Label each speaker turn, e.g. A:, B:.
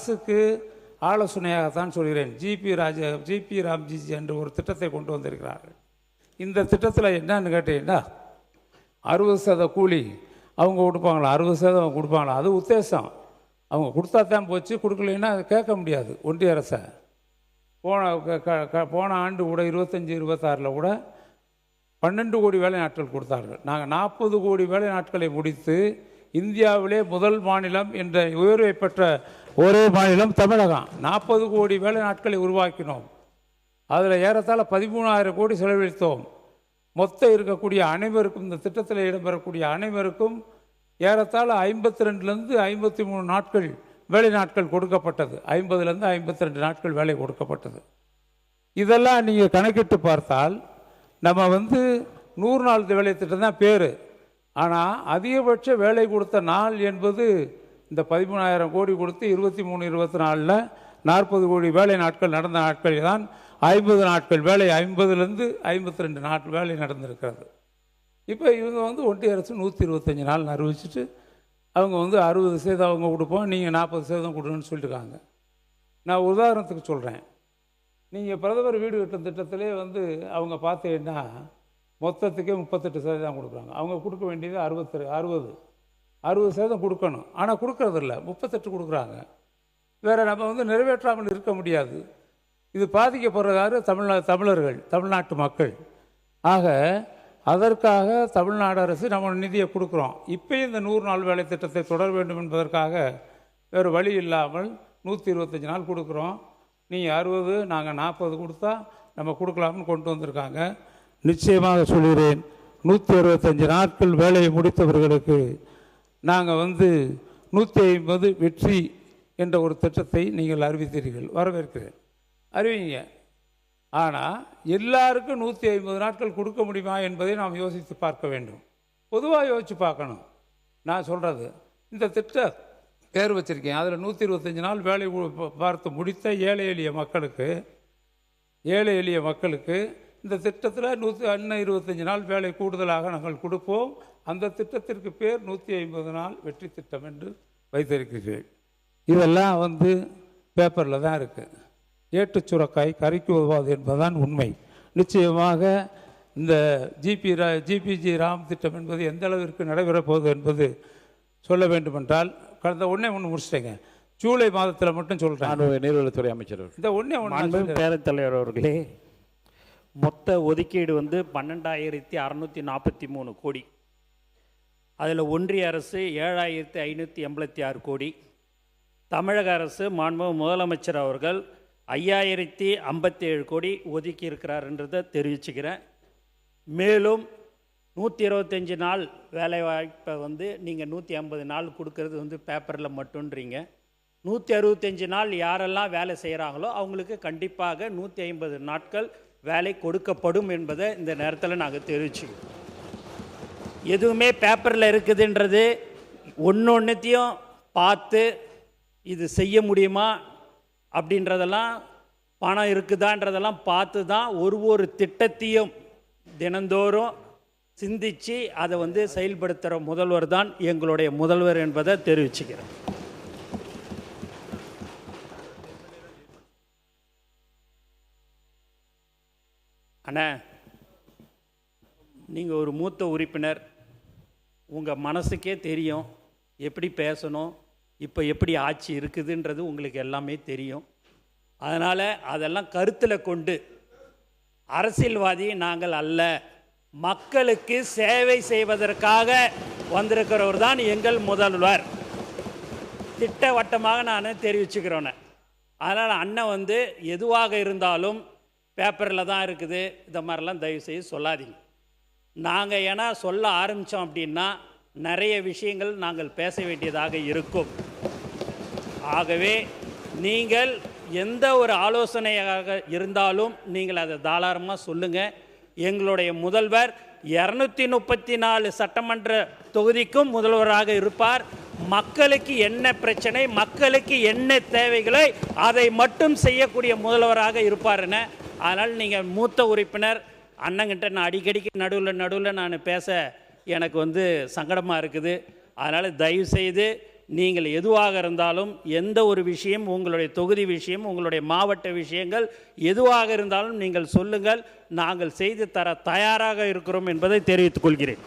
A: அரசுக்கு ஆலோசனையாகத்தான் சொல்கிறேன். ஜிபி ராம்ஜி என்ற ஒரு திட்டத்தை கொண்டு வந்திருக்கிறார்கள். இந்த திட்டத்தில் என்னன்னு கேட்டீங்கன்னா 60% கூலி அவங்க கொடுப்பாங்களா, 60% கொடுப்பாங்களா, அது உத்தேசம். அவங்க கொடுத்தா தான் போச்சு, கொடுக்கலைன்னா அதை கேட்க முடியாது ஒன்றிய அரசை. போன ஆண்டு கூட 25-26 கூட 12 கோடி வேலை நாட்கள் கொடுத்தார்கள். நாங்கள் 40 கோடி வேலை நாட்களை முடித்து இந்தியாவிலே முதல் மாநிலம் என்ற உயர்வை பெற்ற ஒரே மாநிலம் தமிழகம். 40 கோடி வேலை நாட்களை உருவாக்கினோம். அதில் ஏறத்தாழ 13,000 கோடி செலவழித்தோம். மொத்தம் இருக்கக்கூடிய அனைவருக்கும், இந்த திட்டத்தில் இடம்பெறக்கூடிய அனைவருக்கும் ஏறத்தாழ 52லேருந்து 53 நாட்கள் வேலை நாட்கள் கொடுக்கப்பட்டது. 50லேருந்து 52 நாட்கள் வேலை கொடுக்கப்பட்டது. இதெல்லாம் நீங்கள் கணக்கிட்டு பார்த்தால் நம்ம 100 நாள் வேலை திட்டம் தான் பேர். ஆனால் அதிகபட்ச வேலை கொடுத்த நாள் என்பது இந்த 13,000 கோடி கொடுத்து 23-24 40 கோடி வேலை நாட்கள் நடந்த நாட்களில் தான் 50 நாட்கள் வேலை, 50லேருந்து 52 நாட்கள் வேலை நடந்திருக்கிறது. இப்போ இவங்க ஒன்றிய அரசு 125 நாள் அறிவிச்சிட்டு அவங்க 60% அவங்க கொடுப்போம், நீங்கள் 40% கொடுன்னு சொல்லியிருக்காங்க. நான் உதாரணத்துக்கு சொல்கிறேன். நீங்கள் பிரதமர் வீடு கட்டும் திட்டத்திலே அவங்க பார்த்தீங்கன்னா மொத்தத்துக்கே 38% கொடுக்குறாங்க. அவங்க கொடுக்க வேண்டியது 60% கொடுக்கணும். ஆனால் கொடுக்கறதில்ல, 38 கொடுக்குறாங்க. வேறு நம்ம நிறைவேற்றாமல் இருக்க முடியாது. இது பாதிக்கப்படுறாரு தமிழர்கள், தமிழ்நாட்டு மக்கள். ஆக அதற்காக தமிழ்நாடு அரசு நம்ம நிதியை கொடுக்குறோம். இப்போயும் இந்த 100 நாள் வேலை திட்டத்தை தொடர வேண்டும் என்பதற்காக வேறு வழி இல்லாமல் 125 நாள் கொடுக்குறோம். நீங்கள் 60, நாங்கள் 40 கொடுத்தா நம்ம கொடுக்கலாம்னு கொண்டு வந்திருக்காங்க. நிச்சயமாக சொல்கிறேன், 165 நாட்கள் வேலையை முடித்தவர்களுக்கு நாங்கள் 150 வெற்றி என்ற ஒரு திட்டத்தை நீங்கள் அறிவித்தீர்கள், வரவேற்கிறேன், அறிவிங்க. ஆனால் எல்லாருக்கும் 150 நாட்கள் கொடுக்க முடியுமா என்பதை நாம் யோசித்து பார்க்க வேண்டும். பொதுவாக யோசித்து பார்க்கணும். நான் சொல்கிறது, இந்த திட்டம் பேர் வச்சுருக்கேன், அதில் 125 நாள் வேலை பார்த்து முடித்த ஏழை எளிய மக்களுக்கு இந்த திட்டத்தில் 125 நாள் வேலை கூடுதலாக நாங்கள் கொடுப்போம். அந்த திட்டத்திற்கு பேர் 150 நாள் வெற்றி திட்டம் என்று வைத்திருக்கிறீர்கள். இதெல்லாம் பேப்பரில் தான் இருக்குது. ஏட்டு சுரக்காய் கறிக்கு உதவாது என்பதுதான் உண்மை. நிச்சயமாக இந்த ஜிபிஜி ராம் திட்டம் என்பது எந்த அளவிற்கு நடைபெறப் போகுது என்பது சொல்ல வேண்டுமென்றால், கடந்த ஒன்று முடிச்சிட்டேங்க, ஜூலை மாதத்தில் மட்டும் சொல்கிறேன்.
B: நீர்வளத்துறை அமைச்சர்
A: இந்த ஒன்று
B: பேரவைத் தலைவர் அவர்களே, மொத்த ஒதுக்கீடு 12,643 கோடி. அதில் ஒன்றிய அரசு 7,586 கோடி, தமிழக அரசு மாண்புமிகு முதலமைச்சர் அவர்கள் 5,057 கோடி ஒதுக்கி இருக்கிறார்ன்றதை தெரிவிச்சுக்கிறேன். மேலும் 125 நாள் வேலைவாய்ப்பை நீங்கள் 150 நாள் கொடுக்கறது பேப்பரில் மட்டும்ன்றீங்க. 165 நாள் யாரெல்லாம் வேலை செய்கிறாங்களோ அவங்களுக்கு கண்டிப்பாக 150 நாட்கள் வேலை கொடுக்கப்படும் என்பதை இந்த நேரத்தில் நாங்கள் தெரிவிச்சுக்கிறோம். எதுவுமே பேப்பரில் இருக்குதுன்றது ஒன்றையும் பார்த்து இது செய்ய முடியுமா அப்படின்றதெல்லாம், பணம் இருக்குதான்றதெல்லாம் பார்த்து தான் ஒரு திட்டத்தையும் தினந்தோறும் சிந்தித்து அதை செயல்படுத்துகிற முதல்வர் தான் எங்களுடைய முதல்வர் என்பதை தெரிவிச்சுக்கிறேன். அண்ணா, நீங்கள் ஒரு மூத்த உறுப்பினர், உங்கள் மனசுக்கே தெரியும் எப்படி பேசணும், இப்போ எப்படி ஆட்சி இருக்குதுன்றது உங்களுக்கு எல்லாமே தெரியும். அதனால் அதெல்லாம் கருத்தில் கொண்டு, அரசியல்வாதி நாங்கள் அல்ல, மக்களுக்கு சேவை செய்வதற்காக வந்திருக்கிறவர் தான் எங்கள் முதல்வர், திட்டவட்டமாக நான் தெரிவிச்சுக்கிறோன்னே. அதனால் அண்ணன் எதுவாக இருந்தாலும் பேப்பரில் தான் இருக்குது, இந்த மாதிரிலாம் தயவுசெய்து சொல்லாதீங்க. நாங்கள் ஏன்னா சொல்ல ஆரம்பித்தோம் அப்படின்னா நிறைய விஷயங்கள் நாங்கள் பேச வேண்டியதாக இருக்கும். ஆகவே நீங்கள் எந்த ஒரு ஆலோசனையாக இருந்தாலும் நீங்கள் அதை தாராளமாக சொல்லுங்கள். எங்களுடைய முதல்வர் 234 சட்டமன்ற தொகுதிக்கும் முதல்வராக இருப்பார். மக்களுக்கு என்ன பிரச்சனை, மக்களுக்கு என்ன தேவைகளை அதை மட்டும் செய்யக்கூடிய முதல்வராக இருப்பாருன்னு. அதனால் நீங்கள் மூத்த உறுப்பினர் அண்ணங்கிட்ட நான் அடிக்கடிக்கு நடுவில் நான் பேச எனக்கு சங்கடமாக இருக்குது. அதனால் தயவுசெய்து நீங்கள் எதுவாக இருந்தாலும் எந்த ஒரு விஷயம், உங்களுடைய தொகுதி விஷயம், உங்களுடைய மாவட்ட விஷயங்கள் எதுவாக இருந்தாலும் நீங்கள் சொல்லுங்கள், நாங்கள் செய்து தர தயாராக இருக்கிறோம் என்பதை தெரிவித்துக் கொள்கிறேன்.